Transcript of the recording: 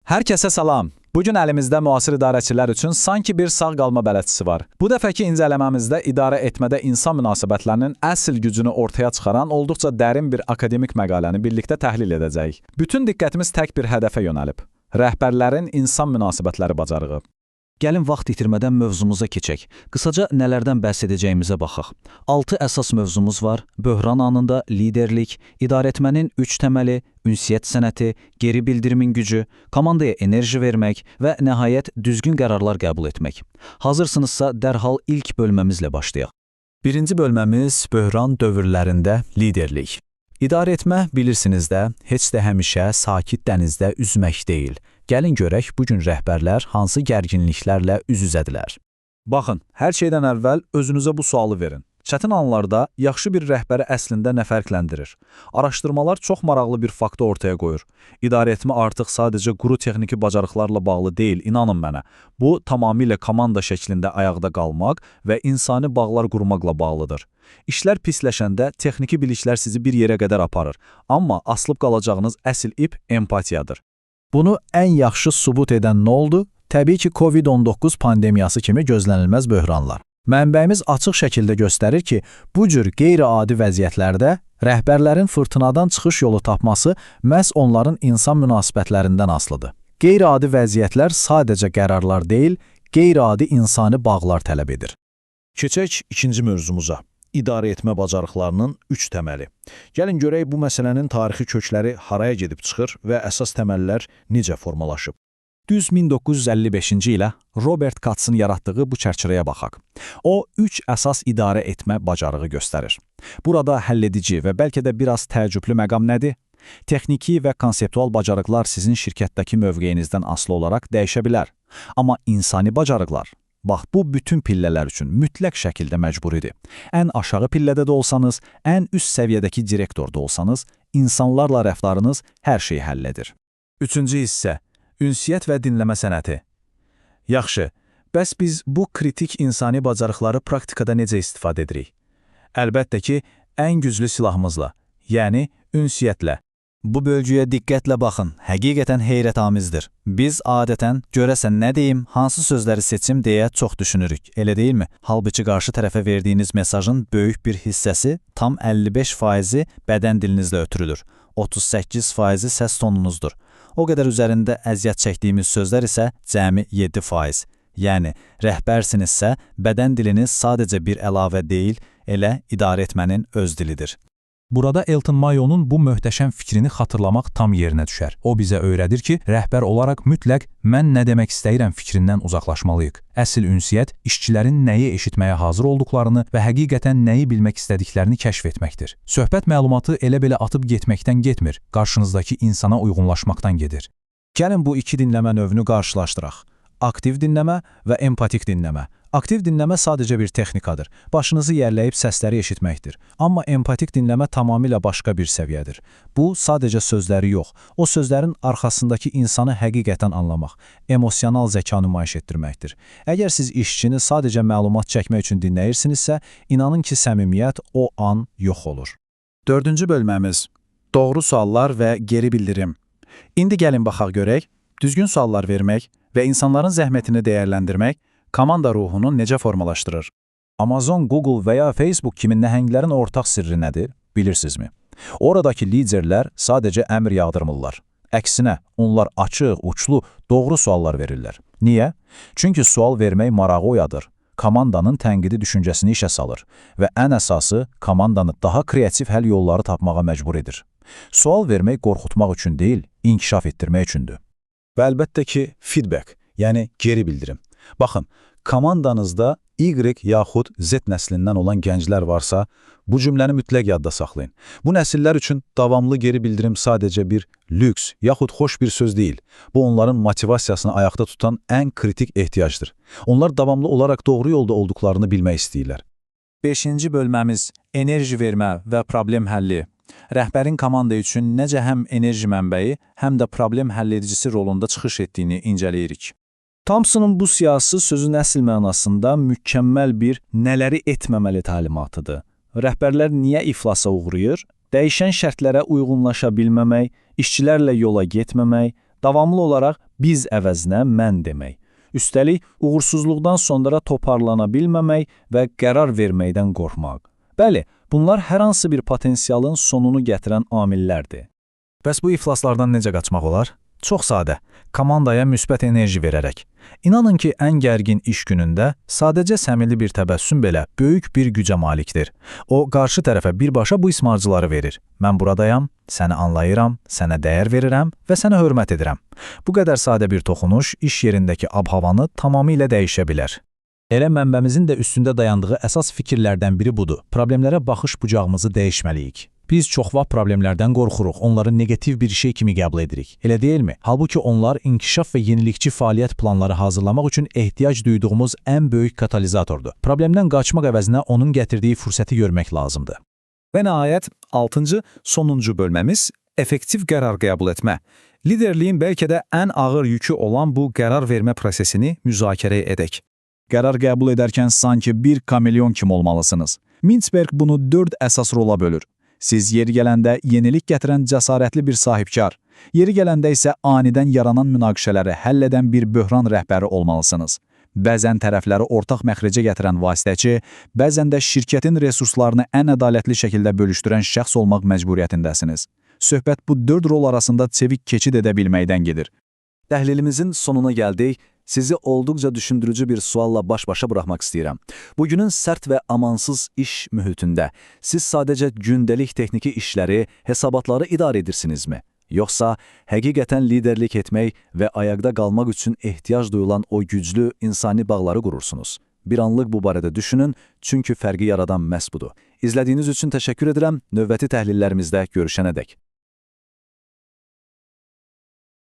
Hər kəsə salam. Bugün əlimizdə müasir idarəçilər üçün sanki bir sağ qalma bələdçisi var. Bu dəfəki incələməmizdə idarə etmədə insan münasibətlərinin əsl gücünü ortaya çıxaran olduqca dərin bir akademik məqaləni birlikdə təhlil edəcəyik. Bütün diqqətimiz tək bir hədəfə yönəlib. Rəhbərlərin insan münasibətləri bacarığı. Gəlin vaxt itirmədən mövzumuza keçək. Qısaca nələrdən bəhs edəcəyimizə baxaq. 6 əsas mövzumuz var. Böhran anında liderlik, idarəetmənin 3 təməli, ünsiyyət sənəti, geri bildirimin gücü, komandaya enerji vermək və nəhayət düzgün qərarlar qəbul etmək. Hazırsınızsa dərhal ilk bölməmizlə başlayaq. Birinci bölməmiz böhran dövrlərində liderlik. İdarəetmə bilirsiniz də, heç də həmişə sakit dənizdə üzmək deyil. Gəlin görək bugün rəhbərlər hansı gərginliklərlə üz-üzədirlər. Baxın, hər şeydən əvvəl özünüzə bu sualı verin. Çətin anlarda yaxşı bir rəhbəri əslində nə fərqləndirir? Araşdırmalar çox maraqlı bir faktı ortaya qoyur. İdarəetmə artıq sadəcə quru texniki bacarıqlarla bağlı deyil, inanın mənə. Bu, tamamilə komanda şəklində ayaqda qalmaq və insani bağlar qurmaqla bağlıdır. İşlər pisləşəndə texniki biliklər sizi bir yerə qədər aparır, amma asılıb qalacağınız əsl ip empatiyadır. Bunu ən yaxşı sübut edən nə oldu? Təbii ki, COVID-19 pandemiyası kimi gözlənilməz böhranlar. Mənbəyimiz açıq şəkildə göstərir ki, bu cür qeyri-adi vəziyyətlərdə rəhbərlərin fırtınadan çıxış yolu tapması məhz onların insan münasibətlərindən asılıdır. Qeyri-adi vəziyyətlər sadəcə qərarlar deyil, qeyri-adi insani bağlar tələb edir. Keçək ikinci mövzumuza. İdarəetmə bacarıqlarının 3 təməli. Gəlin görək bu məsələnin tarixi kökləri haraya gedib çıxır və əsas təməllər necə formalaşıb. Düz 1955-ci ilə Robert Katzın yaratdığı bu çərçivəyə baxaq. O, 3 əsas idarə etmə bacarığı göstərir. Burada həlledici və bəlkə də biraz təəccüblü məqam nədir? Texniki və konseptual bacarıqlar sizin şirkətdəki mövqeyinizdən asılı olaraq dəyişə bilər. Amma insani bacarıqlar, bax, bu bütün pillələr üçün mütləq şəkildə məcburidir. Ən aşağı pillədə də olsanız, ən üst səviyyədəki direktorda olsanız, insanlarla rəftarınız hər şeyi həll edir. Üçüncü hissə, ünsiyyət və dinləmə sənəti. Yaxşı, bəs biz bu kritik insani bacarıqları praktikada necə istifadə edirik? Əlbəttə ki, ən güclü silahımızla, yəni ünsiyyətlə. Bu bölgüyə diqqətlə baxın, həqiqətən heyrətamizdir. Biz adətən, görəsən nə deyim, hansı sözləri seçim deyə çox düşünürük, elə deyilmi? Halbuki qarşı tərəfə verdiyiniz mesajın böyük bir hissəsi, tam 55%-i bədən dilinizlə ötürülür, 38%-i səs tonunuzdur. O qədər üzərində əziyyət çəkdiyimiz sözlər isə cəmi 7%. Yəni, rəhbərsinizsə, bədən diliniz sadəcə bir əlavə deyil, elə idarəetmənin öz dilidir. Burada Elton Mayonun bu möhtəşəm fikrini xatırlamaq tam yerinə düşər. O bizə öyrədir ki, rəhbər olaraq mütləq mən nə demək istəyirəm fikrindən uzaqlaşmalıyıq. Əsl ünsiyyət işçilərin nəyi eşitməyə hazır olduqlarını və həqiqətən nəyi bilmək istədiklərini kəşf etməkdir. Söhbət məlumatı elə-belə atıb getməkdən getmir, qarşınızdakı insana uyğunlaşmaqdan gedir. Gəlin bu iki dinləmə növünü qarşılaşdıraq. Aktiv dinləmə və empatik dinləmə. Aktiv dinləmə sadəcə bir texnikadır. Başınızı yerləyib səsləri eşitməkdir. Amma empatik dinləmə tamamilə başqa bir səviyyədir. Bu, sadəcə sözləri yox, o sözlərin arxasındakı insanı həqiqətən anlamaq, emosional zəka nümayiş etdirməkdir. Əgər siz işçini sadəcə məlumat çəkmək üçün dinləyirsinizsə, inanın ki, səmimiyyət o an yox olur. Dördüncü bölməmiz. Doğru suallar və geri bildirim. İndi gəlin baxaq görək, düzgün suallar vermək və insanların zəhmətini dəyərləndirmək komanda ruhunu necə formalaşdırır? Amazon, Google və ya Facebook kimi nəhənglərin ortaq sirri nədir, bilirsinizmi? Oradakı liderlər sadəcə əmr yağdırmırlar. Əksinə, onlar açıq, uçlu, doğru suallar verirlər. Niyə? Çünki sual vermək marağı oyadır. Komandanın tənqidi düşüncəsini işə salır və ən əsası, komandanı daha kreativ həll yolları tapmağa məcbur edir. Sual vermək qorxutmaq üçün deyil, inkişaf etdirmək üçündür. Və əlbəttə ki, feedback, yəni geri bildirim. Baxın, komandanızda Y yaxud Z nəslindən olan gənclər varsa, bu cümləni mütləq yadda saxlayın. Bu nəsillər üçün davamlı geri bildirim sadəcə bir lüks yaxud xoş bir söz deyil. Bu, onların motivasiyasını ayaqda tutan ən kritik ehtiyacdır. Onlar davamlı olaraq doğru yolda olduqlarını bilmək istəyirlər. 5-ci bölməmiz enerji vermə və problem həlli. Rəhbərin komanda üçün necə həm enerji mənbəyi, həm də problem həlledicisi rolunda çıxış etdiyini incələyirik. Thompsonun bu siyasi sözün əsl mənasında mükəmməl bir nələri etməməli təlimatıdır. Rəhbərlər niyə iflasa uğrayır? Dəyişən şərtlərə uyğunlaşa bilməmək, işçilərlə yola getməmək, Davamlı olaraq biz əvəzinə mən demək. Üstəlik, uğursuzluqdan sonra toparlana bilməmək və qərar verməkdən qorxmaq. Bəli, bunlar hər hansı bir potensialın sonunu gətirən amillərdir. Bəs bu iflaslardan necə qaçmaq olar? Çox sadə, komandaya müsbət enerji verərək. İnanın ki, ən gərgin iş günündə sadəcə səmimi bir təbəssüm belə böyük bir gücə malikdir. O, qarşı tərəfə birbaşa bu ismarcıları verir. Mən buradayam, səni anlayıram, sənə dəyər verirəm və sənə hörmət edirəm. Bu qədər sadə bir toxunuş iş yerindəki ab-havanı tamamilə dəyişə bilər. Elə mənbəmizin də üstündə dayandığı əsas fikirlərdən biri budur. Problemlərə baxış bucağımızı dəyişməliyik. Biz çox vaxt problemlərdən qorxuruq, onları negativ bir şey kimi qəbul edirik. Elə deyilmi? Halbuki onlar inkişaf və yenilikçi fəaliyyət planları hazırlamaq üçün ehtiyac duyduğumuz ən böyük katalizatordur. Problemdən qaçmaq əvəzinə onun gətirdiyi fürsəti görmək lazımdır. Və nəhayət, 6-cı, sonuncu bölməmiz effektiv qərar qəbul etmə. Liderliyin bəlkə də ən ağır yükü olan bu qərar vermə prosesini müzakirə edək. Qərar qəbul edərkən sanki bir kameleon kimi olmalısınız. Mintzberg bunu 4 əsas rola bölür. Siz yeri gələndə yenilik gətirən cəsarətli bir sahibkar, yeri gələndə isə anidən yaranan münaqişələri həll edən bir böhran rəhbəri olmalısınız. Bəzən tərəfləri ortaq məxrəcə gətirən vasitəçi, bəzən də şirkətin resurslarını ən ədalətli şəkildə bölüşdürən şəxs olmaq məcburiyyətindəsiniz. Söhbət bu 4 rol arasında çevik keçid edə bilməkdən gedir. Təhlilimizin sonuna gəldik. Sizi olduqca düşündürücü bir sualla baş-başa buraxmaq istəyirəm. Bugünün sərt və amansız iş mühitində siz sadəcə gündəlik texniki işləri, hesabatları idarə edirsinizmi? Yoxsa həqiqətən liderlik etmək və ayaqda qalmaq üçün ehtiyac duyulan o güclü insani bağları qurursunuz? Bir anlıq bu barədə düşünün, çünki fərqi yaradan məhz budur. İzlədiyiniz üçün təşəkkür edirəm. Növbəti təhlillərimizdə görüşənədək.